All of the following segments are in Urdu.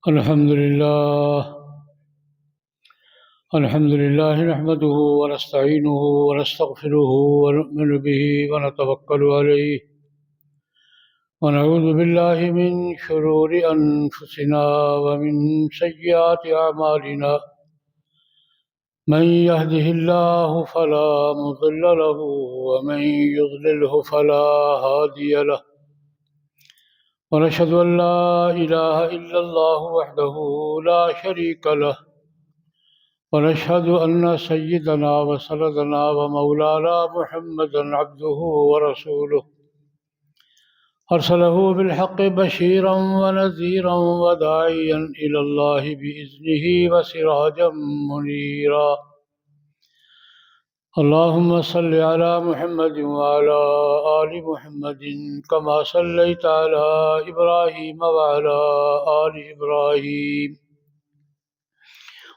الحمد لله نحمده ونستعينه ونستغفره ونؤمن به ونتوكل عليه ونعوذ بالله من شرور أنفسنا ومن سيئات أعمالنا من يهده الله فلا مضل له ومن يضلله فلا هادي له ونشهد أن لا إله إلا الله وحده لا شريك له ونشهد أن سيدنا وسندنا ومولانا محمدا عبده ورسوله أرسله بالحق بشيرا ونذيرا وداعيا إلى الله بإذنه وسراجا منيرا اللهم صل على محمد وعلى آل محمد كما صليت على إبراهيم وعلى آل إبراهيم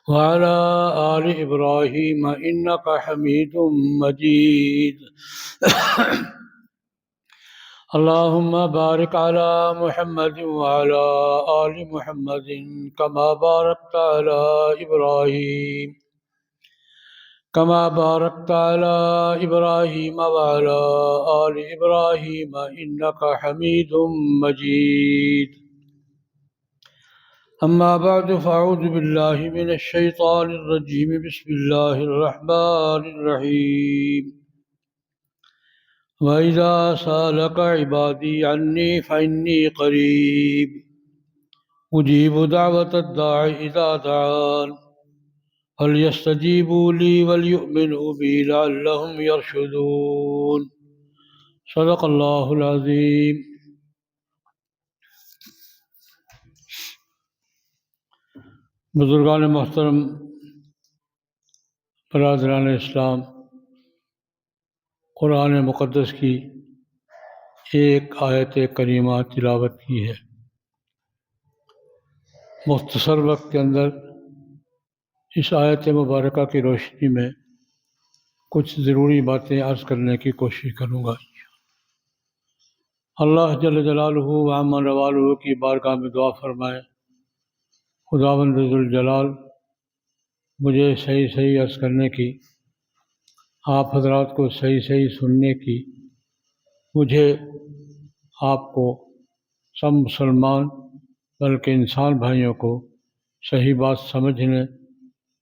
وعلى آل إبراهيم إنك حميد مجيد اللهم بارك على محمد وعلى آل محمد كما باركت على إبراهيم وعلى آل إبراهيم إنك حميد مجيد أما بعد فأعوذ بالله من الشيطان الرجيم بسم الله الرحمن الرحيم وإذا سألك عبادي عني فإني قريب أجيب دعوة الداع إذا دعان فليستجيبوا لي وليؤمنوا بي لعلهم يرشدون صدق الله العظيم۔ بزرگان محترم، برادران اسلام، قرآن مقدس کی ایک آیت کریمہ تلاوت کی ہے۔ مختصر وقت کے اندر اس آیت مبارکہ کی روشنی میں کچھ ضروری باتیں عرض کرنے کی کوشش کروں گا۔ اللہ جل جلالہ و عم نوالہ کی بارگاہ میں دعا فرمائیں، خداوند ذوالجلال مجھے صحیح عرض کرنے کی، آپ حضرات کو صحیح سننے کی، مجھے آپ کو سب مسلمان بلکہ انسان بھائیوں کو صحیح بات سمجھنے،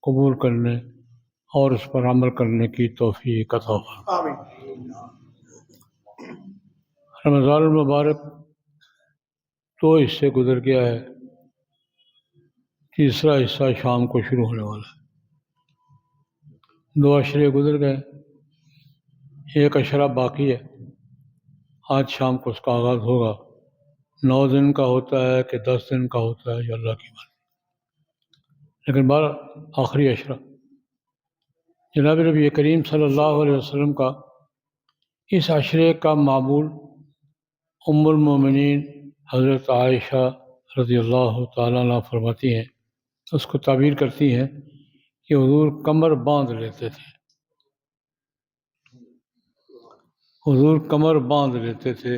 قبول کرنے اور اس پر عمل کرنے کی توفیق عطا فرمائے۔ رمضان المبارک 2 حصے گزر گیا ہے، تیسرا حصہ شام کو شروع ہونے والا ہے۔ 2 عشرے گزر گئے، 1 عشرہ باقی ہے۔ آج شام کو اس کا آغاز ہوگا۔ 9 دن کا ہوتا ہے کہ 10 دن کا ہوتا ہے، یہ اللہ کی مرضی، لیکن آخری عشرہ جناب نبی کریم صلی اللہ علیہ وسلم کا اس عشرے کا معمول ام المومنین حضرت عائشہ رضی اللہ تعالیٰ عنہ فرماتی ہیں، اس کو تعبیر کرتی ہیں کہ حضور کمر باندھ لیتے تھے، حضور کمر باندھ لیتے تھے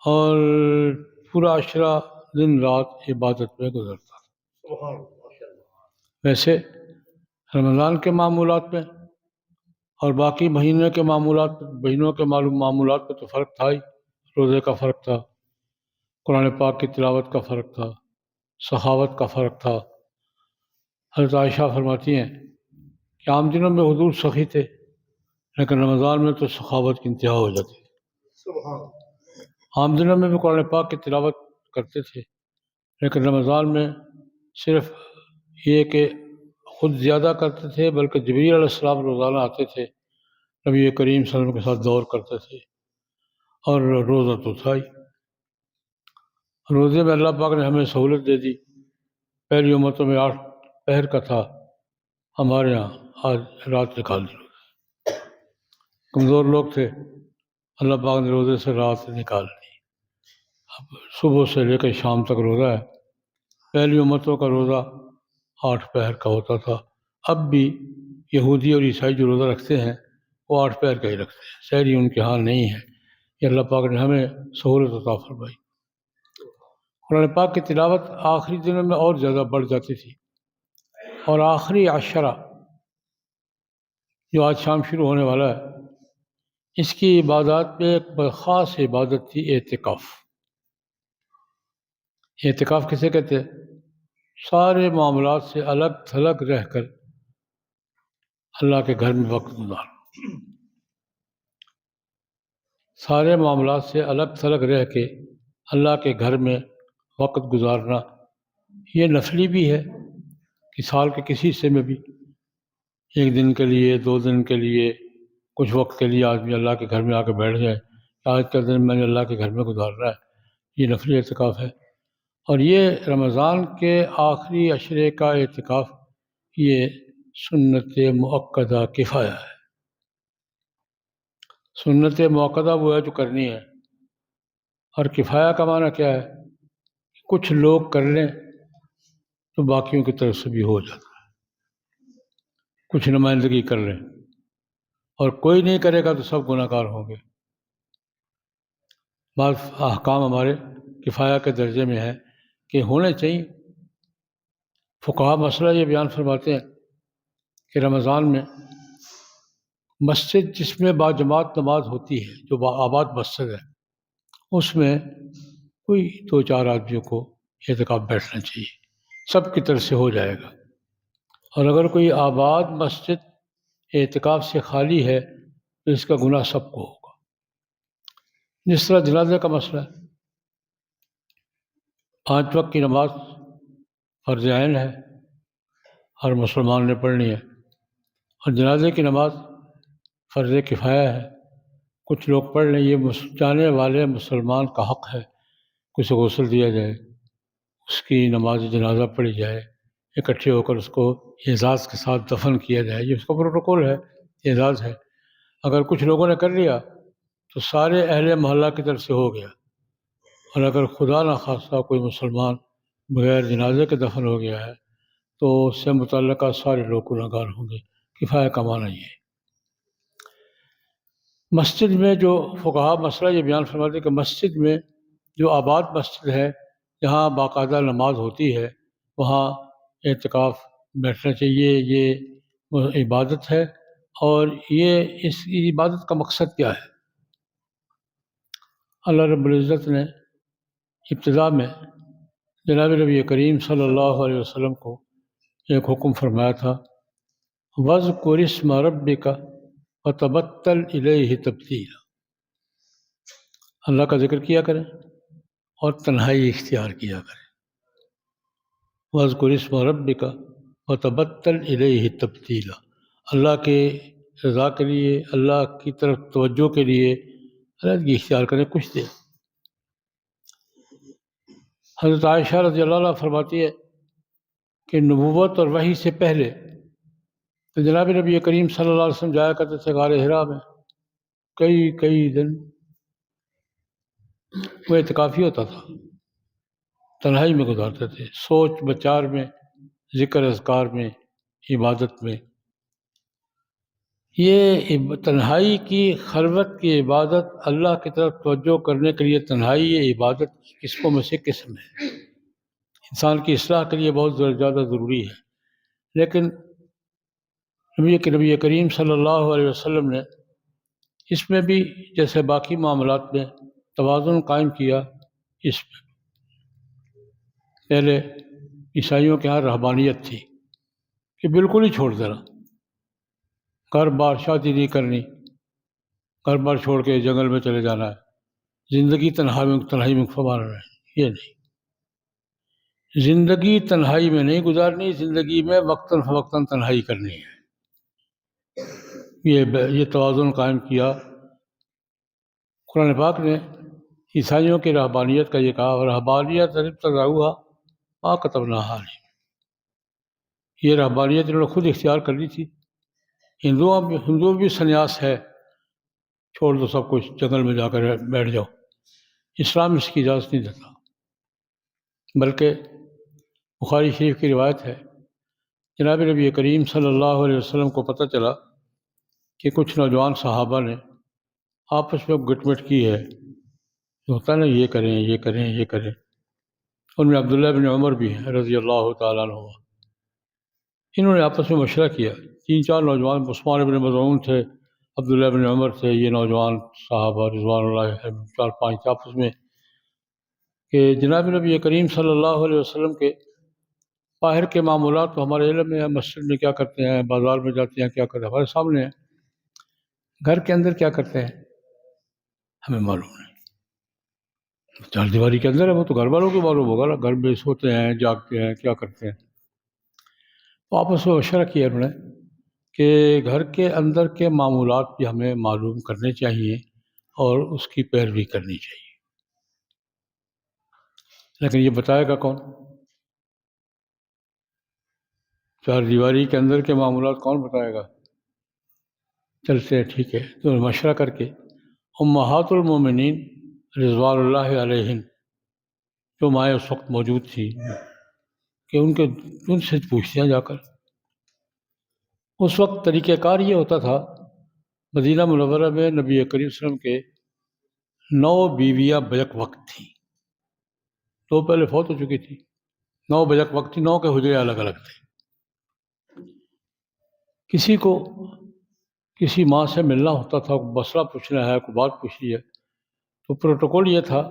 اور پورا عشرہ دن رات عبادت میں گزرتا تھا۔ ویسے رمضان کے معمولات میں اور باقی مہینوں کے معمولات میں تو فرق تھا ہی۔ روزے کا فرق تھا، قرآن پاک کی تلاوت کا فرق تھا، سخاوت کا فرق تھا۔ حضرت عائشہ فرماتی ہیں کہ عام دنوں میں حضور سخی تھے، لیکن رمضان میں تو سخاوت کی انتہا ہو جاتی تھی۔ عام دنوں میں بھی قرآن پاک کی تلاوت کرتے تھے، لیکن رمضان میں صرف یہ کہ خود زیادہ کرتے تھے، بلکہ جبریل علیہ السلام روزانہ آتے تھے، نبی کریم صلی اللہ علیہ وسلم کے ساتھ دور کرتے تھے، اور روزہ تو تھا ہی۔ روزے میں اللہ پاک نے ہمیں سہولت دے دی۔ پہلی امتوں میں 8 پہر کا تھا، ہمارے یہاں آج رات نکال دی۔ کمزور لوگ تھے، اللہ پاک نے روزے سے رات نکال دی۔ اب صبح سے لے کر شام تک روزہ ہے۔ پہلی امتوں کا روزہ 8 پہر کا ہوتا تھا۔ اب بھی یہودی اور عیسائی جو روزہ رکھتے ہیں وہ 8 پہر کا ہی رکھتے ہیں، سحری ان کے ہاں نہیں ہے۔ یہ اللہ پاک نے ہمیں سہولت عطا فرمائی۔ قرآن پاک کی تلاوت آخری دنوں میں اور زیادہ بڑھ جاتی تھی، اور آخری عشرہ جو آج شام شروع ہونے والا ہے، اس کی عبادات میں ایک خاص عبادت تھی اعتکاف۔ اعتکاف کسے کہتے ہیں؟ سارے معاملات سے الگ تھلگ رہ کر اللہ کے گھر میں وقت گزارنا، سارے معاملات سے الگ تھلگ رہ کے اللہ کے گھر میں وقت گزارنا۔ یہ نفلی بھی ہے کہ سال کے کسی حصے میں بھی ایک دن کے لیے، 2 دن کے لیے، کچھ وقت کے لیے آدمی اللہ کے گھر میں آ کے بیٹھ جائے، آج کا دن میں نے اللہ کے گھر میں گزارنا ہے، یہ نفلی اعتکاف ہے۔ اور یہ رمضان کے آخری عشرے کا اعتکاف یہ سنت مؤکدہ کفایہ ہے۔ سنت مؤکدہ وہ ہے جو کرنی ہے، اور کفایہ کا معنی کیا ہے؟ کچھ لوگ کر لیں تو باقیوں کی طرف سے بھی ہو جاتا ہے، کچھ نمائندگی کر لیں، اور کوئی نہیں کرے گا تو سب گناہ گار ہوں گے۔ بعض احکام ہمارے کفایہ کے درجے میں ہے کہ ہونے چاہیے۔ فقہا مسئلہ یہ بیان فرماتے ہیں کہ رمضان میں مسجد جس میں باجماعت نماز ہوتی ہے، جو آباد مسجد ہے، اس میں کوئی 2-4 آدمیوں کو اعتکاف بیٹھنا چاہیے، سب کی طرف سے ہو جائے گا۔ اور اگر کوئی آباد مسجد اعتکاف سے خالی ہے تو اس کا گناہ سب کو ہوگا۔ جس طرح جنازے کا مسئلہ ہے، 5 وقت کی نماز فرض عین ہے، ہر مسلمان نے پڑھنی ہے، اور جنازے کی نماز فرض کفایہ ہے، کچھ لوگ پڑھ لیں۔ یہ جانے والے مسلمان کا حق ہے کہ اسے غسل دیا جائے، اس کی نماز جنازہ پڑھی جائے، اکٹھے ہو کر اس کو اعزاز کے ساتھ دفن کیا جائے، یہ اس کا پروٹوکول ہے، اعزاز ہے۔ اگر کچھ لوگوں نے کر لیا تو سارے اہل محلہ کی طرف سے ہو گیا، اور اگر خدا نخواستہ کوئی مسلمان بغیر جنازے کے دفن ہو گیا ہے تو اس سے متعلقہ سارے لوگ گناہ گار ہوں گے۔ کفایہ کا معنی یہ ہے۔ مسجد میں جو فقہا مسئلہ یہ بیان فرماتے ہیں کہ مسجد میں جو آباد مسجد ہے، جہاں باقاعدہ نماز ہوتی ہے، وہاں اعتکاف بیٹھنا چاہیے۔ یہ عبادت ہے، اور یہ اس عبادت کا مقصد کیا ہے؟ اللہ رب العزت نے ابتدا میں جناب نبی کریم صلی اللہ علیہ وسلم کو ایک حکم فرمایا تھا، وَاذْكُرِ اسْمَ رَبِّكَ وَتَبَتَّلْ إِلَيْهِ تَبْتِيلًا۔ اللہ کا ذکر کیا کریں اور تنہائی اختیار کیا کریں۔ وَاذْكُرِ اسْمَ رَبِّكَ وَتَبَتَّلْ إِلَيْهِ تَبْتِيلًا، اللہ کے رضا کے لیے، اللہ کی طرف توجہ کے لیے علیحدگی اختیار کریں کچھ دیر۔ حضرت عائشہ رضی اللہ عنہ فرماتی ہے کہ نبوت اور وحی سے پہلے تو جناب نبی کریم صلی اللہ علیہ وسلم جایا کرتے تھے غار حرا میں، کئی دن وہ اعتکافی ہوتا تھا، تنہائی میں گزارتے تھے، سوچ بچار میں، ذکر اذکار میں، عبادت میں۔ یہ تنہائی کی، خلوت کی عبادت، اللہ کی طرف توجہ کرنے کے لیے تنہائی، یہ عبادت قسموں میں سے قسم ہے، انسان کی اصلاح کے لیے بہت زیادہ ضروری ہے۔ لیکن نبی کریم صلی اللہ علیہ وسلم نے اس میں بھی جیسے باقی معاملات میں توازن قائم کیا۔ اس میں پہلے عیسائیوں کے ہاں رہبانیت تھی کہ بالکل ہی چھوڑ دینا، گھر بار شادی نہیں کرنی، گھر بار چھوڑ کے جنگل میں چلے جانا ہے، زندگی تنہائی میں فرمانا ہے۔ یہ نہیں، زندگی تنہائی میں نہیں گزارنی، زندگی میں وقتاً فوقتاً تنہائی کرنی ہے۔ یہ توازن قائم کیا۔ قرآن پاک نے عیسائیوں کی رہبانیت کا یہ کہا، رہبانیت ابتدعوها ما كتبناها علیہم، یہ رہبانیت انہوں نے خود اختیار کر لی تھی۔ ہندوؤں بھی سنیاس ہے، چھوڑ دو سب کچھ، جنگل میں جا کر بیٹھ جاؤ۔ اسلام اس کی اجازت نہیں دیتا، بلکہ بخاری شریف کی روایت ہے، جناب نبی کریم صلی اللہ علیہ وسلم کو پتہ چلا کہ کچھ نوجوان صحابہ نے آپس میں گٹ مٹ کی ہے، جو ہوتا ہے نا، یہ کریں یہ کریں یہ کریں، ان میں عبداللہ بن عمر بھی ہیں رضی اللہ تعالیٰ عنہ۔ انہوں نے آپس میں مشورہ کیا، 3-4 نوجوان، عثمان بن مظعون تھے، عبداللہ بن عمر تھے، یہ نوجوان صحابہ رضوان اللہ علیہم 4-5 آپس میں، کہ جناب نبی کریم صلی اللہ علیہ وسلم کے باہر کے معاملات تو ہمارے علم میں ہیں، مسجد میں کیا کرتے ہیں، بازار میں جاتے ہیں کیا کرتے ہیں ہمارے سامنے ہیں، گھر کے اندر کیا کرتے ہیں ہمیں معلوم نہیں۔ 4 دیواری کے اندر ہے وہ تو گھر والوں کو معلوم ہوگا نا، گھر میں سوتے ہیں جاگتے ہیں کیا کرتے ہیں۔ تو آپس میں مشورہ کیا انہوں نے کہ گھر کے اندر کے معمولات بھی ہمیں معلوم کرنے چاہیے اور اس کی پیروی کرنی چاہیے، لیکن یہ بتائے گا کون؟ 4 دیواری کے اندر کے معاملات کون بتائے گا؟ چلتے ہیں ٹھیک ہے، تو مشورہ کر کے امہات المومنین رضوان اللہ علیہن جو مائیں اس وقت موجود تھی، کہ ان سے پوچھتے ہیں جا کر۔ اس وقت طریقہ کار یہ ہوتا تھا، مدینہ منورہ میں نبی کریم صلی اللہ علیہ وسلم کے 9 بیویاں بیک وقت تھیں، 2 پہلے فوت ہو چکی تھی، 9 بیک وقت تھی، 9 کے حجرے الگ الگ تھے۔ کسی کو کسی ماں سے ملنا ہوتا تھا، کوئی مسئلہ پوچھنا ہے، کوئی بات پوچھنی ہے، تو پروٹوکول یہ تھا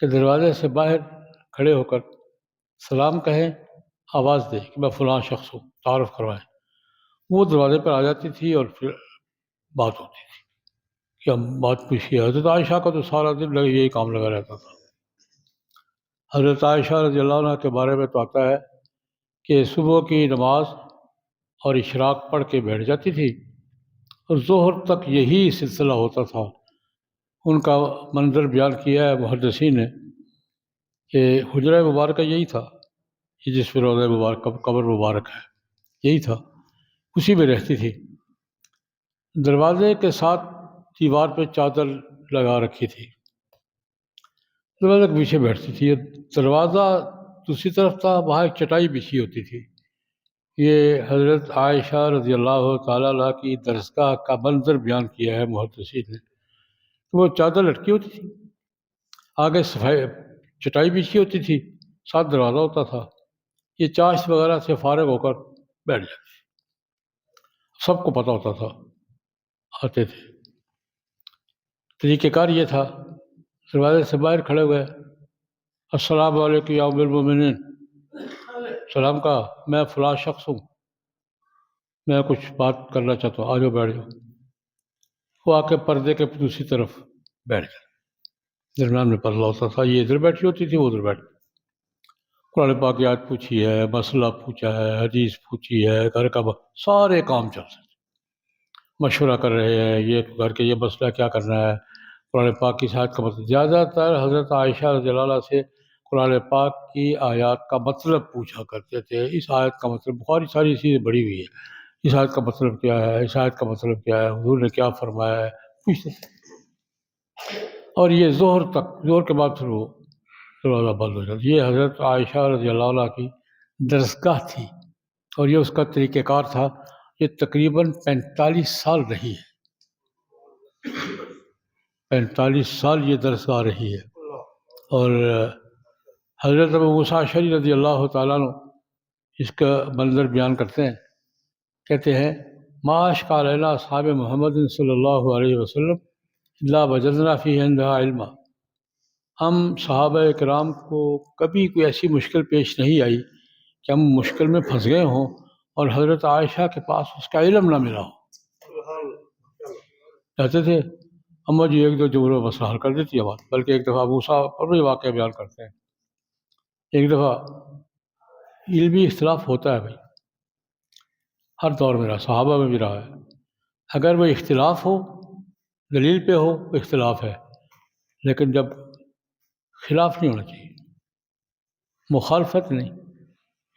کہ دروازے سے باہر کھڑے ہو کر سلام کہیں، آواز دے کہ میں فلاں شخص ہوں، تعارف کروائیں۔ وہ دروازے پر آ جاتی تھی اور پھر بات ہوتی تھی کہ ہم بات پوچھیے۔ حضرت عائشہ کا تو سارا دن یہی کام لگا رہتا تھا۔ حضرت عائشہ رضی اللہ عنہ کے بارے میں تو آتا ہے کہ صبح کی نماز اور اشراق پڑھ کے بیٹھ جاتی تھی اور ظہر تک یہی سلسلہ ہوتا تھا۔ ان کا منظر بیان کیا ہے محدثین نے کہ حجرہ مبارکہ یہی تھا، یہ جس پہ روضہ مبارک قبر مبارک ہے یہی تھا، اسی میں رہتی تھی۔ دروازے کے ساتھ دیوار پہ چادر لگا رکھی تھی، دروازے کے پیچھے بیٹھتی تھی۔ دروازہ دوسری طرف تھا، وہاں ایک چٹائی بچھی ہوتی تھی۔ یہ حضرت عائشہ رضی اللہ تعالیٰ عنہ کی درسگاہ کا منظر بیان کیا ہے محدثین نے۔ وہ چادر لٹکی ہوتی تھی، آگے صفائی چٹائی بچھی ہوتی تھی، ساتھ دروازہ ہوتا تھا، یہ چاشت وغیرہ سے فارغ ہو کر بیٹھ جاتی، سب کو پتہ ہوتا تھا، آتے تھے۔ طریقہ کار یہ تھا، دروازے سے باہر کھڑے ہوئے، السلام علیکم یا ام المومنین، سلام کہا، میں فلاں شخص ہوں، میں کچھ بات کرنا چاہتا ہوں، آ جاؤ بیٹھ جاؤ۔ وہ آ کے پردے کے دوسری طرف بیٹھ گئے، درمیان میں پردہ ہوتا تھا، یہ ادھر بیٹھی ہوتی تھی وہ ادھر بیٹھ۔ قرآن پاک کی آیت پوچھی ہے، مسئلہ پوچھا ہے، حدیث پوچھی ہے، گھر کا سارے کام چل رہے ہیں، مشورہ کر رہے ہیں، یہ گھر کے یہ مسئلہ کیا کرنا ہے، قرآن پاک کی آیت کا مطلب۔ زیادہ تر حضرت عائشہ رضی اللہ عنہ سے قرآن پاک کی آیات کا مطلب پوچھا کرتے تھے، اس آیت کا مطلب، بخاری ساری چیزیں بڑی ہوئی ہے، اس آیت کا مطلب کیا ہے، اس آیت کا مطلب کیا ہے، حضور نے کیا فرمایا ہے، پوچھتے تھے۔ اور یہ ظہر تک، ظہر کے بعد پھر وہ دروازہ بند ہو جاتا۔ یہ حضرت عائشہ رضی اللہ عنہ کی درسگاہ تھی اور یہ اس کا طریقہ کار تھا۔ یہ تقریباً 45 سال رہی ہے، 45 سال یہ درسگاہ رہی ہے۔ اور حضرت ابو موسیٰ اشعری رضی اللہ تعالیٰ عنہ اس کا منظر بیان کرتے ہیں، کہتے ہیں ما اشکا علینا اصحاب محمد صلی اللہ علیہ وسلم الا وجدنا فیہ عندہا علما۔ ہم صحابہ کرام کو کبھی کوئی ایسی مشکل پیش نہیں آئی کہ ہم مشکل میں پھنس گئے ہوں اور حضرت عائشہ کے پاس اس کا علم نہ ملا ہو۔ کہتے تھے اماں جی ایک دو جملوں میں مسئلہ حل کر دیتی ہے بات، بلکہ ایک دفعہ موسیٰ پر بھی واقعہ بیان کرتے ہیں، ایک دفعہ علمی اختلاف ہوتا ہے بھائی، ہر دور میں رہا، صحابہ میں بھی رہا ہے، اگر وہ اختلاف ہو دلیل پہ ہو تو اختلاف ہے، لیکن جب خلاف نہیں ہونا چاہیے، مخالفت نہیں،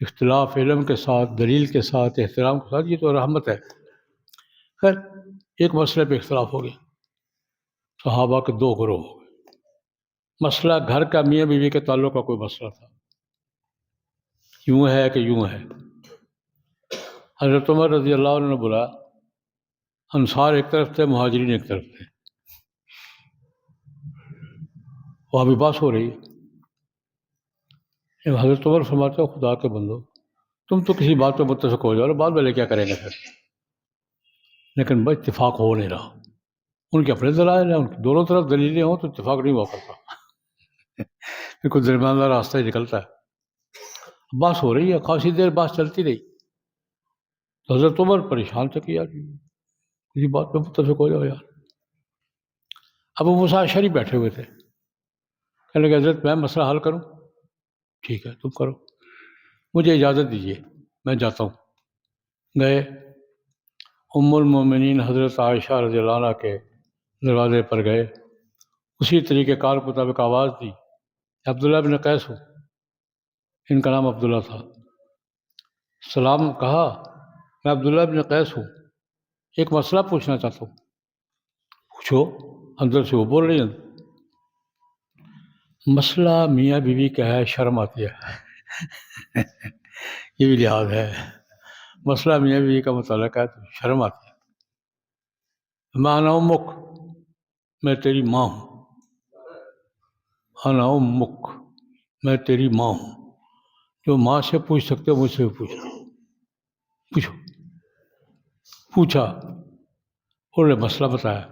اختلاف علم کے ساتھ، دلیل کے ساتھ، احترام کے ساتھ، یہ تو رحمت ہے۔ خیر ایک مسئلے پہ اختلاف ہو گیا، صحابہ کے 2 گروہ ہو گئے، مسئلہ گھر کا میاں بیوی کے تعلق کا کوئی مسئلہ تھا، یوں ہے کہ یوں ہے۔ حضرت عمر رضی اللہ عنہ نے بولا، انصار ایک طرف تھے، مہاجرین ایک طرف تھے، وہاں بھی بحث ہو رہی ہے، حضرت عمر فرماتے ہو خدا کے بندو تم تو کسی بات پہ متفق ہو جاؤ اور بعد والے کیا کریں گے پھر، لیکن بس اتفاق ہو نہیں رہا۔ ان کے اپنے دلائل ہیں، ان کی دونوں طرف دلیلیں ہوں تو اتفاق نہیں ہوا کرتا، پھر کوئی درمیان کا راستہ ہی نکلتا ہے۔ بات ہو رہی ہے، خاصی دیر بات چلتی رہی تو حضرت عمر پریشان تھے کہ یار کسی بات پہ متفق ہو جاؤ یار۔ ابو موسیٰ اشعری بیٹھے ہوئے تھے، کہنے لگے حضرت میں مسئلہ حل کروں؟ ٹھیک ہے تم کرو، مجھے اجازت دیجیے میں جاتا ہوں۔ گئے، ام المومنین حضرت عائشہ رضی اللہ عنہ کے دروازے پر گئے، اسی طریقہ کار کے مطابق آواز دی، عبداللہ بن قیس ہوں، ان کا نام عبداللہ تھا۔ سلام کہا، میں عبداللہ بن قیس ہوں، ایک مسئلہ پوچھنا چاہتا ہوں۔ پوچھو، اندر سے وہ بول رہی ہیں، مسئلہ میاں بیوی کا ہے، شرم آتی ہے یہ بھی لحاظ ہے، مسئلہ میاں بیوی کا متعلق ہے تو شرم آتی ہے۔ میں انا امک، میں تیری ماں ہوں، انا امک، میں تیری ماں ہوں، جو ماں سے پوچھ سکتے ہو مجھ سے بھی پوچھنا، پوچھو۔ پوچھا، انہوں نے مسئلہ بتایا،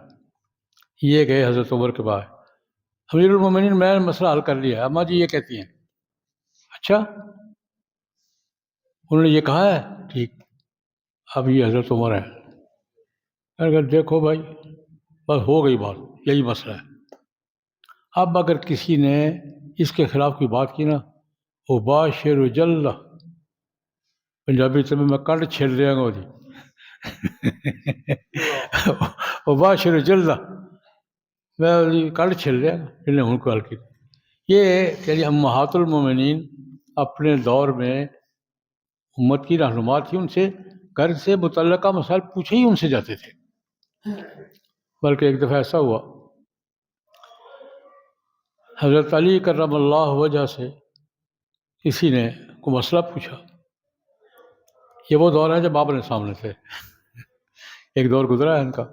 یہ گئے حضرت عمر کے بعد، امیر المومنین میں نے مسئلہ حل کر لیا ہے، اماں جی یہ کہتی ہیں۔ اچھا، انہوں نے یہ کہا ہے؟ ٹھیک، اب یہ حضرت عمر ہیں، اگر دیکھو بھائی بس ہو گئی بات، یہی مسئلہ ہے، اب اگر کسی نے اس کے خلاف کوئی بات کی نا، وہ باشر جلد، پنجابی سے میں کنڈ چھیل دیا گا جی وہ باشر جلد، میں کنڈ چھیل دیا گا انہیں ان کو حل کی۔ یہ کہ امہات المومنین اپنے دور میں امت کی رہنما تھی، ان سے گھر سے متعلقہ مسائل پوچھے ہی ان سے جاتے تھے۔ بلکہ ایک دفعہ ایسا ہوا، حضرت علی کرم اللہ وجہ سے کسی نے کوئی مسئلہ پوچھا، یہ وہ دور ہے جب آپ نے سامنے تھے، ایک دور گزرا ہے ان کا،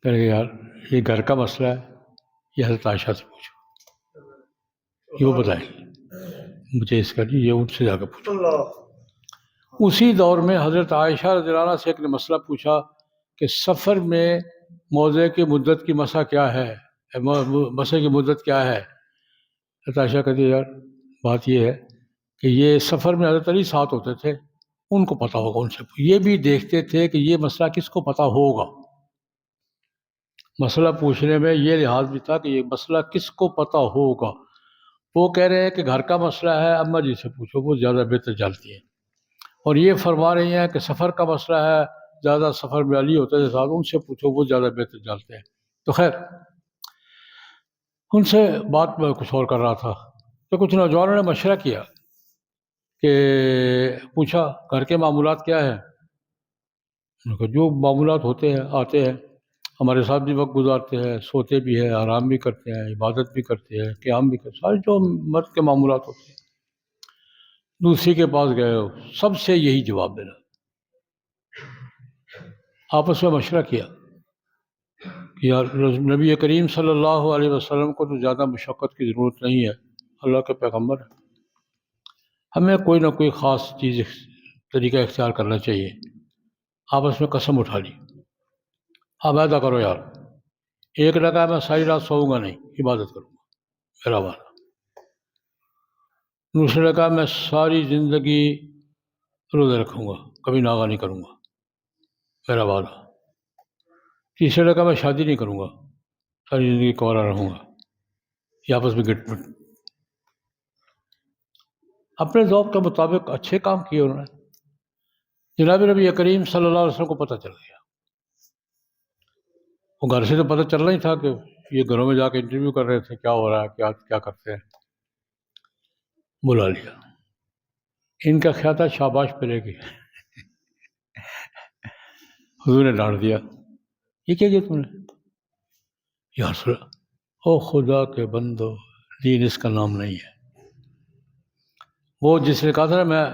کہ یار یہ گھر کا مسئلہ ہے، یہ حضرت عائشہ سے پوچھو، یہ وہ بتائیں مجھے اس کا نہیں، یہ ان سے جا کے پوچھو۔ اسی دور میں حضرت عائشہ رضی اللہ عنہ سے ایک نے مسئلہ پوچھا کہ سفر میں موضع کی مدت کی مسا کیا ہے، مسے کی مدت کیا ہے؟ حضرت عائشہ کہتی ہے یار بات یہ ہے کہ یہ سفر میں حضرت علی ساتھ ہوتے تھے، ان کو پتہ ہوگا، ان سے یہ بھی دیکھتے تھے کہ یہ مسئلہ کس کو پتہ ہوگا۔ مسئلہ پوچھنے میں یہ لحاظ بھی تھا کہ یہ مسئلہ کس کو پتہ ہوگا۔ وہ کہہ رہے ہیں کہ گھر کا مسئلہ ہے، اماں جی سے پوچھو، وہ زیادہ بہتر جانتی ہیں، اور یہ فرما رہی ہیں کہ سفر کا مسئلہ ہے، زیادہ سفر میں علی ہوتے تھے ساتھ، ان سے پوچھو، وہ زیادہ بہتر جانتے ہیں۔ تو خیر ان سے بات میں کچھ اور کر رہا تھا تو کچھ نوجوانوں نے مشورہ کیا کہ پوچھا گھر کے معمولات کیا ہیں؟ انہوں نے کہا جو معمولات ہوتے ہیں آتے ہیں، ہمارے ساتھ بھی وقت گزارتے ہیں، سوتے بھی ہیں، آرام بھی کرتے ہیں، عبادت بھی کرتے ہیں، قیام بھی کرتے ہیں، سارے جو مرد کے معمولات ہوتے ہیں۔ دوسری کے پاس گئے ہو، سب سے یہی جواب دینا۔ آپس میں مشورہ کیا کہ یار نبی کریم صلی اللہ علیہ وسلم کو تو زیادہ مشقت کی ضرورت نہیں ہے، اللہ کے پیغمبر ہے، ہمیں کوئی نہ کوئی خاص چیز طریقہ اختیار کرنا چاہیے۔ آپس میں قسم اٹھا لی، اب ایسا کرو یار، ایک لگا میں ساری رات سوؤں گا نہیں، عبادت کروں گا میرا وعدہ۔ دوسرے لگا میں ساری زندگی روزے رکھوں گا، کبھی ناغہ نہیں کروں گا میرا وعدہ۔ تیسرے لگا میں شادی نہیں کروں گا، ساری زندگی کنوارا رہوں گا۔ یہ آپس میں گٹ پٹ اپنے ذوق کے مطابق اچھے کام کیے انہوں نے۔ جناب نبی کریم صلی اللہ علیہ وسلم کو پتہ چل گیا، وہ گھر سے تو پتہ چل رہا ہی تھا کہ یہ گھروں میں جا کے انٹرویو کر رہے تھے، کیا ہو رہا ہے، کیا کرتے ہیں۔ بلا لیا، ان کا خیال تھا شاباش ملے گی، حضور نے ڈانٹ دیا، یہ کیا کیا تم نے؟ یا رسول اللہ، او خدا کے بندو، دین اس کا نام نہیں ہے۔ وہ جس نے کہا تھا نا میں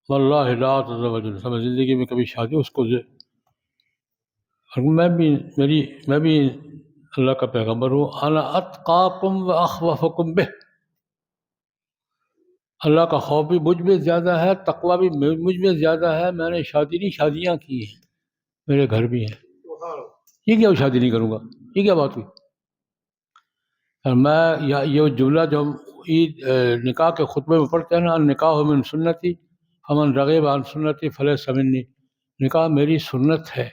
واللہ لا اتزوج، میں زندگی میں کبھی شادی اس کو میں بھی اللہ کا پیغمبر ہوں، انا اتقاکم و اخوفکم بہ، اللہ کا خوف بھی مجھ میں زیادہ ہے، تقویٰ بھی مجھ میں زیادہ ہے. میں نے شادیاں کی ہیں، میرے گھر بھی ہیں. یہ کیا شادی نہیں کروں گا؟ یہ کیا بات ہوئی؟ اور میں یہ جملہ جو ہم عید نکاح کے خطبے میں پڑھتے ہیں نا، نکاح من سنتی فمن رغب عن سنتی فلیس منی، نکاح میری سنت ہے،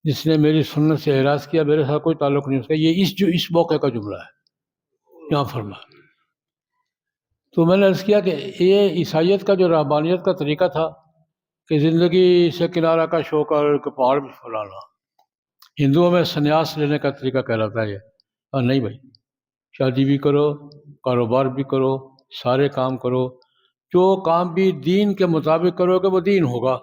جس نے میری سنت سے اعراض کیا میرے ساتھ کوئی تعلق نہیں اس کا. یہ اس موقع کا جملہ ہے یہاں فرمایا. تو میں نے عرض کیا کہ یہ عیسائیت کا جو رہبانیت کا طریقہ تھا کہ زندگی سے کنارہ کا شو کر کے پہاڑ بھی پھلانا، ہندوؤں میں سنیاس لینے کا طریقہ کہلاتا ہے یہ. اور نہیں بھائی، شادی بھی کرو، کاروبار بھی کرو، سارے کام کرو، جو کام بھی دین کے مطابق کرو گے وہ دین ہوگا،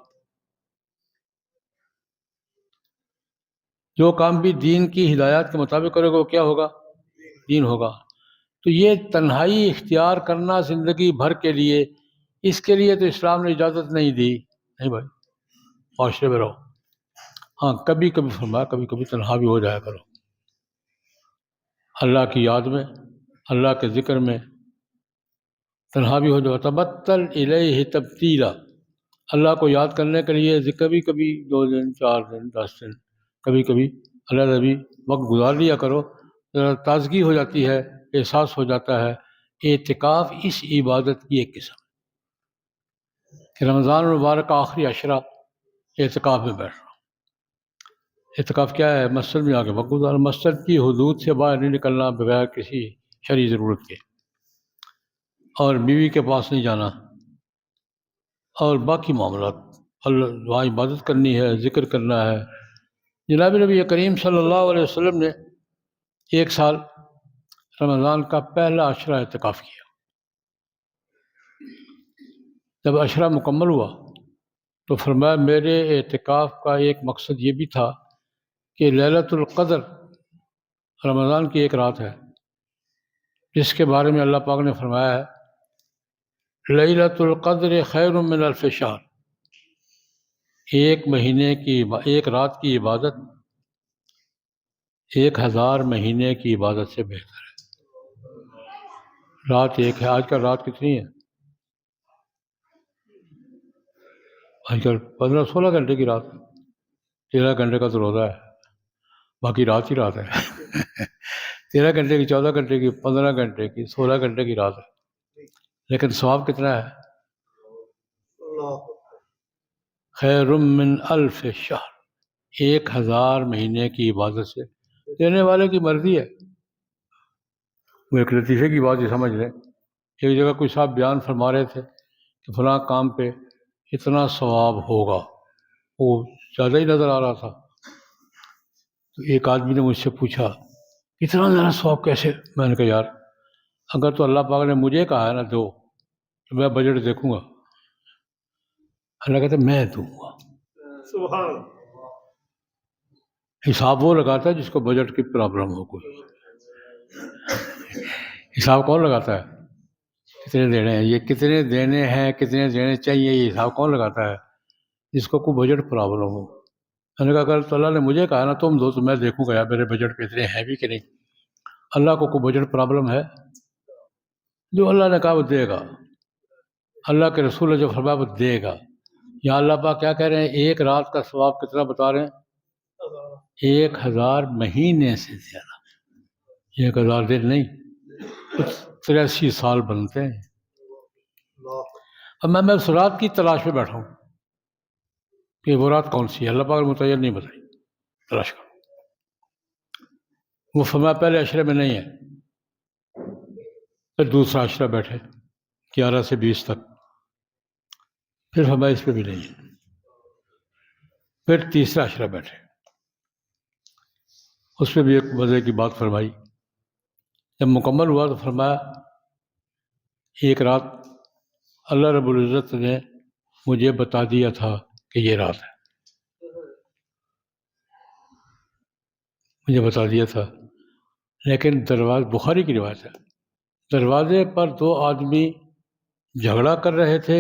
جو کام بھی دین کی ہدایات کے مطابق کرو گے وہ کیا ہوگا؟ دین ہوگا. تو یہ تنہائی اختیار کرنا زندگی بھر کے لیے، اس کے لیے تو اسلام نے اجازت نہیں دی. نہیں بھائی، معاشرے میں رہو. ہاں کبھی کبھی فرمایا کبھی کبھی تنہا بھی ہو جایا کرو، اللہ کی یاد میں، اللہ کے ذکر میں تنہا بھی ہو جاؤ. تبتل الیہ تبتیلا، اللہ کو یاد کرنے کے لیے کبھی کبھی 2 دن 4 دن 10 دن کبھی کبھی اللہ نبی وقت گزار لیا کرو، تازگی ہو جاتی ہے، احساس ہو جاتا ہے. اعتکاف اس عبادت کی ایک قسم کہ رمضان المبارک کا آخری عشرہ اعتکاف میں بیٹھ رہا. اعتکاف کیا ہے؟ مسجد میں آ کے وقت گزارنا، مسجد کی حدود سے باہر نہیں نکلنا بغیر کسی شرعی ضرورت کے، اور بیوی کے پاس نہیں جانا، اور باقی معاملات اللہ وہاں عبادت کرنی ہے، ذکر کرنا ہے. جناب نبی کریم صلی اللہ علیہ وسلم نے 1 سال رمضان کا پہلا عشرہ اعتکاف کیا. جب عشرہ مکمل ہوا تو فرمایا میرے اعتکاف کا ایک مقصد یہ بھی تھا کہ لیلۃ القدر رمضان کی ایک رات ہے جس کے بارے میں اللہ پاک نے فرمایا ہے لیلۃ القدر خیر من الف شہر، ایک مہینے کی ایک رات کی عبادت 1000 مہینے کی عبادت سے بہتر ہے. رات ایک ہے. آج کل رات کتنی ہے؟ آج کل 15-16 گھنٹے کی رات، 13 گھنٹے کا تو روزہ ہے، باقی رات ہی رات ہے. 13 گھنٹے کی، 14 گھنٹے کی، 15 گھنٹے کی، 16 گھنٹے کی رات ہے، لیکن ثواب کتنا ہے؟ خیر من الف شہر، 1000 مہینے کی عبادت سے. دینے والے کی مرضی ہے. وہ ایک لطیفے کی بات یہ سمجھ لیں، ایک جگہ کوئی صاحب بیان فرما رہے تھے کہ فلاں کام پہ اتنا ثواب ہوگا، وہ زیادہ ہی نظر آ رہا تھا. تو ایک آدمی نے مجھ سے پوچھا اتنا زیادہ ثواب کیسے؟ میں نے کہا یار اگر تو اللہ پاک نے مجھے کہا ہے نا دو، تو میں بجٹ دیکھوں گا. اللہ کہتا ہے میں دوں گا. سبحان اللہ. حساب وہ لگاتا ہے جس کو بجٹ کی پرابلم ہو. کوئی حساب کون لگاتا ہے؟ کتنے دینے ہیں، یہ کتنے دینے ہیں، کتنے دینے چاہیے، یہ حساب کون لگاتا ہے؟ جس کو کوئی بجٹ پرابلم ہو. میں نے کہا اگر تو اللہ نے مجھے کہا نا تم دو، تو میں دیکھوں گا یار میرے بجٹ پہ اتنے ہیں بھی کہ نہیں. اللہ کو کوئی بجٹ پرابلم ہے؟ جو اللہ نے کہا وہ دے گا، اللہ کے رسول نے جو فرمایا وہ دے گا. یا اللہ پاک کیا کہہ رہے ہیں؟ ایک رات کا ثواب کتنا بتا رہے ہیں؟ 1000 مہینے سے زیادہ. 1000 دن نہیں، 83 سال بنتے ہیں. اب میں اس رات کی تلاش میں بیٹھا ہوں کہ وہ رات کون سی ہے. اللہ پاک نے متعین نہیں بتائی، تلاش کرو. وہ فرمایا پہلے عشرے میں نہیں ہے. پھر دوسرا عشرہ بیٹھے 11 سے 20 تک، پھر فرمایا اس پہ بھی نہیں ہے. پھر تیسرا عشرہ بیٹھے، اس پہ بھی ایک مزے کی بات فرمائی. جب مکمل ہوا تو فرمایا ایک رات اللہ رب العزت نے مجھے بتا دیا تھا کہ یہ رات ہے، مجھے بتا دیا تھا. لیکن بخاری کی روایت ہے، دروازے پر 2 آدمی جھگڑا کر رہے تھے،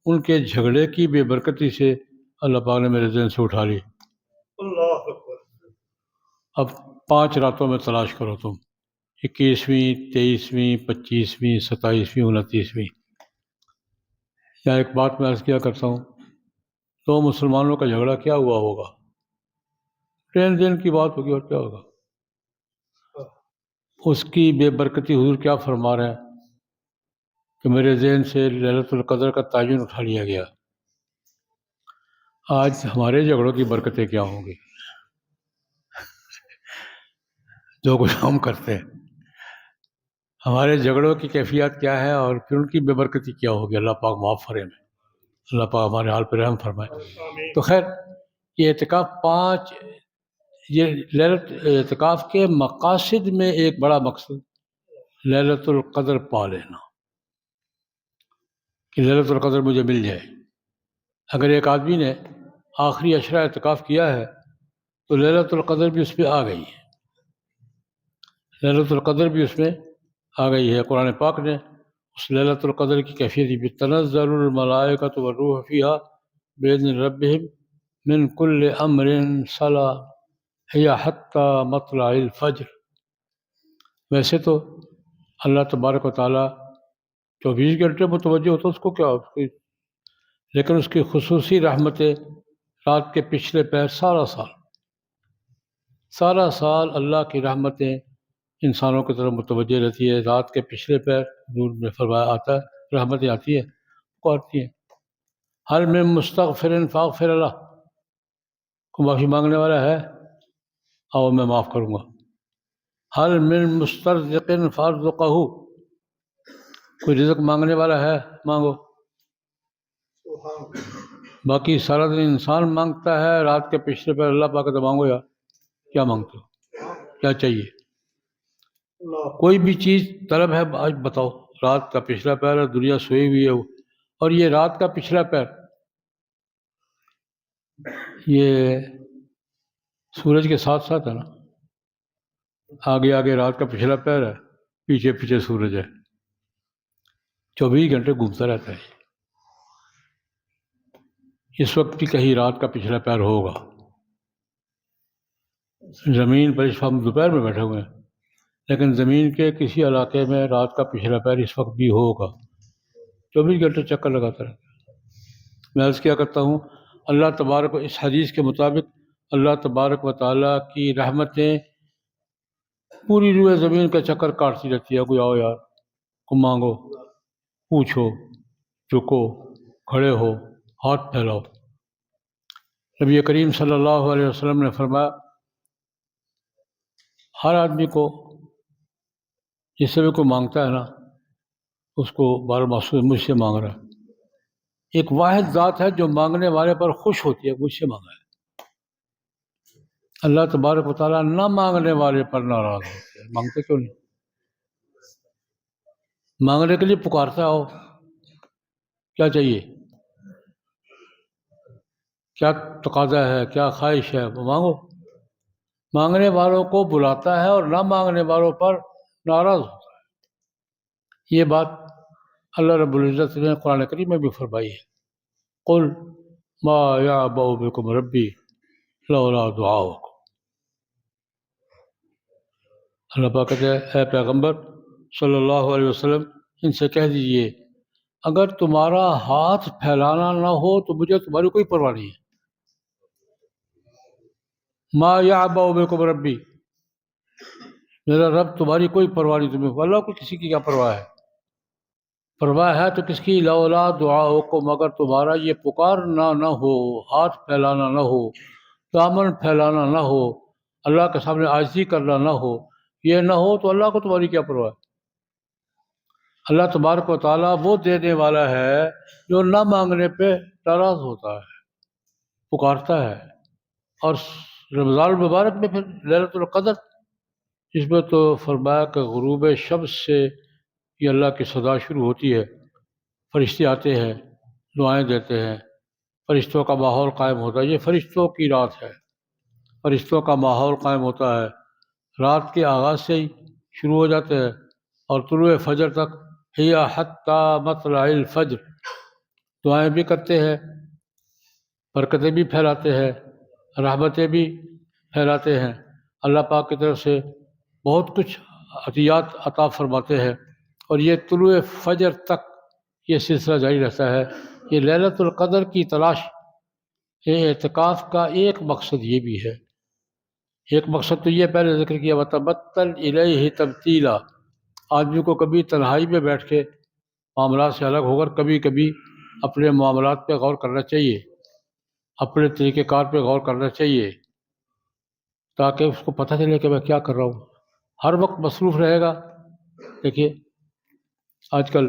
ان کے جھگڑے کی بے برکتی سے اللہ پاک نے میرے ذہن سے اٹھا لی. اب 5 راتوں میں تلاش کرو تم، 21ویں 23ویں 25ویں 27ویں 29ویں. یا ایک بات میں عرض کیا کرتا ہوں، دو مسلمانوں کا جھگڑا کیا ہوا ہوگا، لین دین کی بات ہوگی اور کیا ہوگا، اس کی بے برکتی حضور کیا فرما رہے ہیں کہ میرے ذہن سے للیلۃ القدر کا تعین اٹھا لیا گیا۔ آج ہمارے جھگڑوں کی برکتیں کیا ہوں گی، جو کچھ ہم کرتے ہیں، ہمارے جھگڑوں کی کیفیت کیا ہے اور پھر ان کی بے برکتی کیا ہوگی۔ اللہ پاک معاف فرمائے، اللہ پاک ہمارے حال پہ رحم فرمائے۔ تو خیر، یہ اعتکاف یہ اعتکاف کے مقاصد میں ایک بڑا مقصد للیلۃ القدر پا لینا، کہ للیلۃ القدر مجھے مل جائے۔ اگر ایک آدمی نے آخری عشرہ اعتکاف کیا ہے تو للیلۃ القدر بھی اس پہ آ گئی ہے، للیلۃ القدر بھی اس میں آ گئی ہے۔ قرآن پاک نے اس للیلۃ القدر کی کیفیت بھی، تنزل الملائکۃ والروح فیہا بإذن ربہم من کل امر سلام ہی حتی مطلع الفجر۔ ویسے تو اللہ تبارک و تعالیٰ 24 گھنٹے متوجہ ہوتا، اس کو کیا، لیکن اس کی خصوصی رحمتیں رات کے پچھلے پہر سارا سال اللہ کی رحمتیں انسانوں کی طرف متوجہ رہتی ہے۔ رات کے پچھلے پہر حضور نے فرمایا آتا ہے، رحمتیں آتی ہیں، کو آتی ہیں۔ حل من مستغفر فاغفر اللہ، کو معافی مانگنے والا ہے اور میں معاف کروں گا۔ حل من مسترزق فارزقہ، کوئی رزق مانگنے والا ہے، مانگو۔ باقی سارا دن انسان مانگتا ہے، رات کے پچھلے پہر اللہ پاک سے مانگو، یا کیا مانگتے ہو، کیا چاہیے؟ کوئی بھی چیز طلب ہے آج بتاؤ۔ رات کا پچھلا پہر ہے، دنیا سوئی ہوئی ہے، اور یہ رات کا پچھلا پہر، یہ سورج کے ساتھ ساتھ ہے نا، آگے آگے رات کا پچھلا پہر ہے، پیچھے پیچھے سورج ہے، 24 گھنٹے گھومتا رہتا ہے۔ اس وقت بھی کہیں رات کا پچھلا پہر ہوگا۔ زمین پر اس وقت ہم دوپہر میں بیٹھے ہوئے ہیں، لیکن زمین کے کسی علاقے میں رات کا پچھلا پہر اس وقت بھی ہوگا، 24 گھنٹے چکر لگاتا رہتا ہے۔ میں عرض کیا کرتا ہوں، اللہ تبارک و، اس حدیث کے مطابق اللہ تبارک و تعالیٰ کی رحمتیں پوری روئے زمین کا چکر کاٹتی رہتی ہے۔ کوئی آؤ یار، کو مانگو، پوچھو، جھکو، کھڑے ہو، ہاتھ پھیلاؤ۔ نبی کریم صلی اللہ علیہ وسلم نے فرمایا، ہر آدمی کو جس سے بھی کوئی مانگتا ہے نا، اس کو بار محسوس مجھ سے مانگ رہا ہے۔ ایک واحد ذات ہے جو مانگنے والے پر خوش ہوتی ہے، مجھ سے مانگا ہے۔ اللہ تبارک و تعالیٰ نہ مانگنے والے پر ناراض ہوتے ہیں۔ مانگتے کیوں نہیں؟ مانگنے کے لیے پکارتا ہو، کیا چاہیے، کیا تقاضا ہے، کیا خواہش ہے، وہ مانگو۔ مانگنے والوں کو بلاتا ہے اور نہ مانگنے والوں پر ناراض ہوتا ہے۔ یہ بات اللہ رب العزت نے قرآن کریم میں بھی فرمائی ہے، قل ما یعبأ بکم ربی لولا دعاؤکم۔ اللہ پاک کہتے ہیں، اے پیغمبر صلی اللہ علیہ وسلم، ان سے کہہ دیجئے اگر تمہارا ہاتھ پھیلانا نہ ہو تو مجھے تمہاری کوئی پرواہ نہیں ہے۔ ما یعبأ بکم ربی، میرا رب تمہاری کوئی پرواہ نہیں، تمہیں اللہ کو کسی کی کیا پرواہ ہے؟ پرواہ ہے تو کس کی؟ لولا دعاؤکم، اگر تمہارا یہ پکارنا نہ ہو، ہاتھ پھیلانا نہ ہو، دامن پھیلانا نہ ہو، اللہ کے سامنے عاجزی کرنا نہ ہو، یہ نہ ہو تو اللہ کو تمہاری کیا پرواہ ہے؟ اللہ تبارک و تعالیٰ وہ دینے والا ہے جو نہ مانگنے پہ ناراض ہوتا ہے، پکارتا ہے۔ اور رمضان المبارک میں پھر للیلۃ القدر، جس میں تو فرمایا کہ غروب شمس سے یہ اللہ کی صدا شروع ہوتی ہے، فرشتے آتے ہیں، دعائیں دیتے ہیں، فرشتوں کا ماحول قائم ہوتا ہے۔ یہ فرشتوں کی رات ہے، فرشتوں کا ماحول قائم ہوتا ہے، رات کے آغاز سے ہی شروع ہو جاتے ہیں اور طلوع فجر تک، ہی حتی مطلع الفجر، دعائیں بھی کرتے ہیں، برکتیں بھی پھیلاتے ہیں، رحمتیں بھی پھیلاتے ہیں۔ اللہ پاک کی طرف سے بہت کچھ عطیات عطا فرماتے ہیں، اور یہ طلوع فجر تک یہ سلسلہ جاری رہتا ہے۔ یہ لیلۃ القدر کی تلاش، اعتکاف کا ایک مقصد یہ بھی ہے، ایک مقصد تو یہ پہلے ذکر کیا، وَتَبَتَّلْ إِلَيْهِ تَبْتِيلًا، آدمی کو کبھی تنہائی میں بیٹھ کے معاملات سے الگ ہو کر کبھی کبھی اپنے معاملات پہ غور کرنا چاہیے، اپنے طریقہ کار پہ غور کرنا چاہیے، تاکہ اس کو پتہ چلے کہ میں کیا کر رہا ہوں۔ ہر وقت مصروف رہے گا، دیکھیے آج کل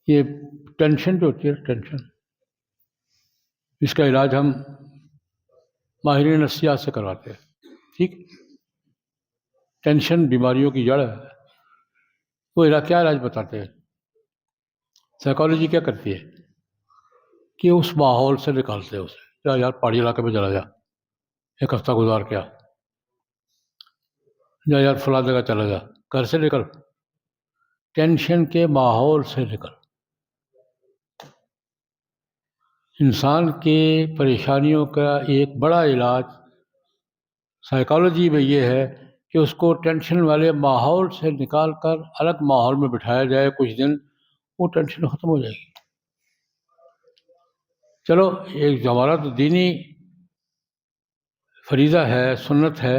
یہ ٹینشن جو ہوتی ہے، ٹینشن، اس کا علاج ہم ماہرین نفسیات سے کرواتے ہیں، ٹھیک؟ ٹینشن بیماریوں کی جڑ ہے، وہ کیا علاج بتاتے ہیں؟ سائیکالوجی کیا کرتی ہے کہ اس ماحول سے نکالتے ہیں اسے، یا یار پہاڑی علاقے میں چلا جا، ایک ہفتہ گزار کے آ، یا یار فلاں جگہ چلا جا، گھر سے نکل، ٹینشن کے ماحول سے نکل۔ انسان کے پریشانیوں کا ایک بڑا علاج سائیکالوجی میں یہ ہے کہ اس کو ٹینشن والے ماحول سے نکال کر الگ ماحول میں بٹھایا جائے کچھ دن، وہ ٹینشن ختم ہو جائے گی۔ چلو ایک ہمارا تو دینی فریضہ ہے، سنت ہے،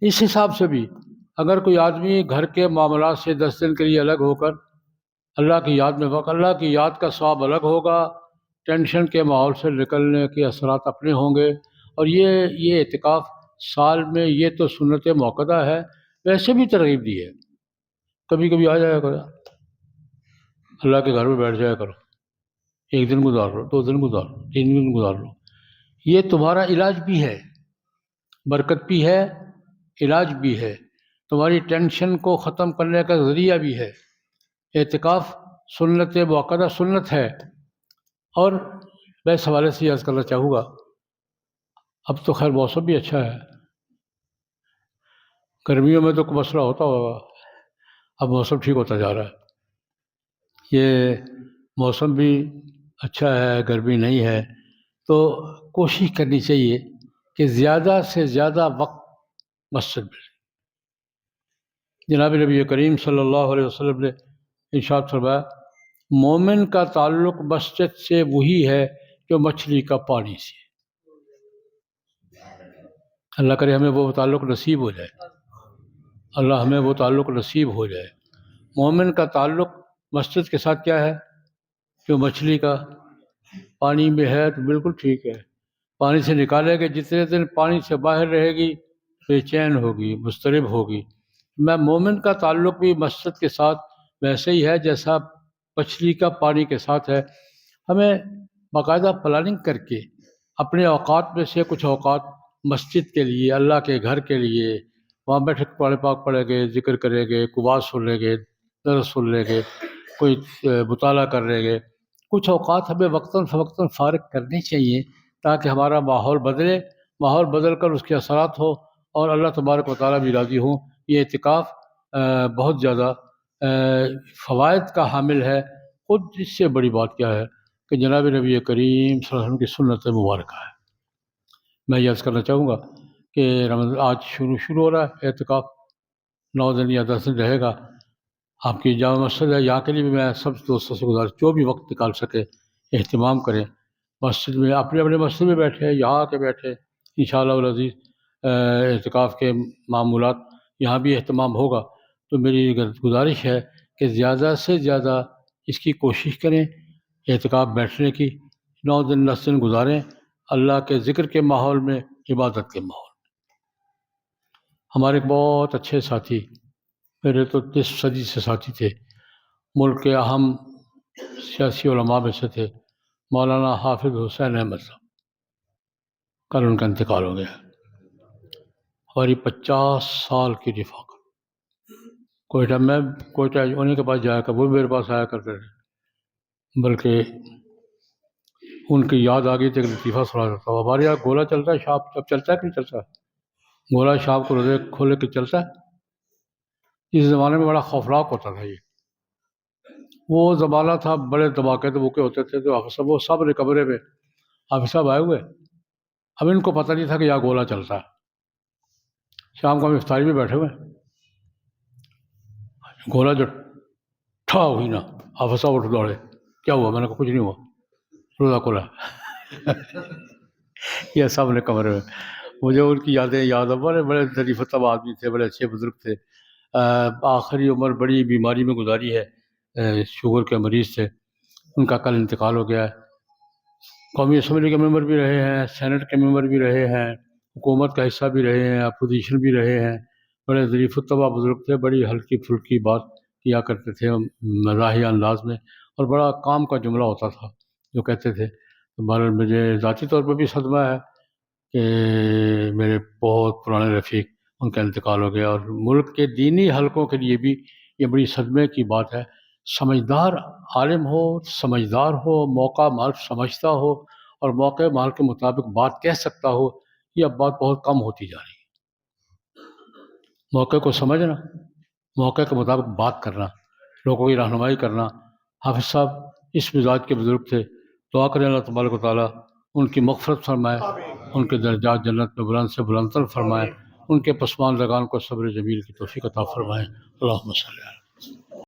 اس حساب سے بھی اگر کوئی آدمی گھر کے معاملات سے 10 دن کے لیے الگ ہو کر اللہ کی یاد میں وقت، اللہ کی یاد کا ثواب الگ ہوگا، ٹینشن کے ماحول سے نکلنے کے اثرات اپنے ہوں گے۔ اور یہ اعتکاف سال میں یہ تو سنت موقدہ ہے، ویسے بھی ترغیب دی ہے، کبھی کبھی آ جایا کرو، اللہ کے گھر میں بیٹھ جایا کرو، ایک دن گزار لو، 2 دن گزار لو، 3 دن گزار لو، یہ تمہارا علاج بھی ہے، برکت بھی ہے، علاج بھی ہے، تمہاری ٹینشن کو ختم کرنے کا ذریعہ بھی ہے۔ اعتکاف سنت موقدہ سنت ہے۔ اور میں اس حوالے سے عرض کرنا چاہوں گا، اب تو خیر موسم بھی اچھا ہے، گرمیوں میں تو کوئی مسئلہ ہوتا ہوگا، اب موسم ٹھیک ہوتا جا رہا ہے، یہ موسم بھی اچھا ہے، گرمی نہیں ہے، تو کوشش کرنی چاہیے کہ زیادہ سے زیادہ وقت مسجد میں۔ جناب نبی کریم صلی اللہ علیہ وسلم نے ارشاد فرمایا، مومن کا تعلق مسجد سے وہی ہے جو مچھلی کا پانی سے۔ اللہ کرے ہمیں وہ تعلق نصیب ہو جائے، اللہ ہمیں وہ تعلق نصیب ہو جائے۔ مومن کا تعلق مسجد کے ساتھ کیا ہے؟ جو مچھلی کا پانی میں ہے تو بالکل ٹھیک ہے، پانی سے نکالے گے، جتنے دن پانی سے باہر رہے گی بے چین ہوگی، مضطرب ہوگی۔ میں مومن کا تعلق بھی مسجد کے ساتھ ویسے ہی ہے جیسا مچھلی کا پانی کے ساتھ ہے۔ ہمیں باقاعدہ پلاننگ کر کے اپنے اوقات میں سے کچھ اوقات مسجد کے لیے، اللہ کے گھر کے لیے، وہاں بیٹھے قرآن پاک پڑھیں گے، ذکر کریں گے، قرآن سن لیں گے، درس سن لیں گے، کوئی مطالعہ کر لیں گے، کچھ اوقات ہمیں وقتاً فوقتاً فارغ کرنے چاہیے تاکہ ہمارا ماحول بدلے، ماحول بدل کر اس کے اثرات ہو اور اللہ تبارک و تعالیٰ بھی راضی ہوں۔ یہ اعتکاف بہت زیادہ فوائد کا حامل ہے۔ خود اس سے بڑی بات کیا ہے کہ جناب نبی کریم صلی اللہ علیہ وسلم کی سنت مبارکہ ہے۔ میں یہ عرض کرنا چاہوں گا کہ آج شروع ہو رہا ہے اعتکاف، 9 دن یا 10 دن رہے گا۔ آپ کی جامع مسجد ہے، یہاں کے لیے بھی میں سب دوستوں سے گزارش، جو بھی وقت نکال سکے اہتمام کریں، مسجد میں اپنے اپنے مسجد میں بیٹھے، یہاں آ کے بیٹھے، انشاءاللہ العزیز اعتکاف کے معمولات یہاں بھی اہتمام ہوگا۔ تو میری گزارش ہے کہ زیادہ سے زیادہ اس کی کوشش کریں، اعتکاف بیٹھنے کی، 9 دن 10 دن گزاریں اللہ کے ذکر کے ماحول میں، عبادت کے ماحول میں۔ ہمارے ایک بہت اچھے ساتھی، میرے تو 30 صدی سے ساتھی تھے، ملک کے اہم سیاسی علماء میں سے تھے، مولانا حافظ حسین احمد صاحب، کل ان کا انتقال ہو گیا۔ ہماری 50 سال کی رفاقت، کوئٹہ میں، کوئٹہ انہیں کے پاس جایا کر، وہ بھی میرے پاس آیا کرتے تھے، بلکہ ان کی یاد آ گئی تھی کہ لطیفہ سنا دیتا ہوں۔ ہمارے یہاں گولا چلتا ہے، شام اب چلتا ہے کہ نہیں چلتا ہے؟ گولا شام کو روزے کھولے کے چلتا ہے۔ اس زمانے میں بڑا خوفناک ہوتا تھا یہ، وہ زمانہ تھا، بڑے دھماکے دھموکے ہوتے تھے، تو حافظ صاحب وہ سب نے کمرے میں، حافظ صاحب آئے ہوئے، اب ان کو پتہ نہیں تھا کہ یہاں گولا چلتا ہے۔ شام کو ہم افطاری میں بیٹھے ہوئے، گولا جو ٹھا ہوئی نا، حافظ صاحب اٹھ دوڑے، کیا ہوا؟ میں نے کہا کچھ نہیں ہوا، روزہ کھولا۔ یہ سامنے کمرے میں مجھے ان کی یادیں یاد ہیں۔ بڑے بڑے ظریف طبع آدمی تھے، بڑے اچھے بزرگ تھے۔ آخری عمر بڑی بیماری میں گزاری ہے، شوگر کے مریض تھے، ان کا کل انتقال ہو گیا ہے۔ قومی اسمبلی کے ممبر بھی رہے ہیں، سینٹ کے ممبر بھی رہے ہیں، حکومت کا حصہ بھی رہے ہیں، اپوزیشن بھی رہے ہیں۔ بڑے ظریف الطبع بزرگ تھے، بڑی ہلکی پھلکی بات کیا کرتے تھے مزاحیہ انداز میں، اور بڑا کام کا جملہ ہوتا تھا جو کہتے تھے۔ بہرحال مجھے ذاتی طور پہ بھی صدمہ ہے کہ میرے بہت پرانے رفیق ان کا انتقال ہو گیا، اور ملک کے دینی حلقوں کے لیے بھی یہ بڑی صدمے کی بات ہے۔ سمجھدار عالم ہو، سمجھدار ہو، موقع مال سمجھتا ہو اور موقع مال کے مطابق بات کہہ سکتا ہو، یہ اب بات بہت کم ہوتی جا رہی ہے۔ موقع کو سمجھنا، موقع کے مطابق بات کرنا، لوگوں کی رہنمائی کرنا۔ حافظ صاحب اس مزاج کے بزرگ تھے۔ دعا کریں اللہ تبارک و تعالیٰ ان کی مغفرت فرمائے، ان کے درجات جنت میں بلند سے بلندتر فرمائے، ان کے پسماندگان کو صبر جمیل کی توفیق عطا فرمائے۔ اللہم صلی اللہ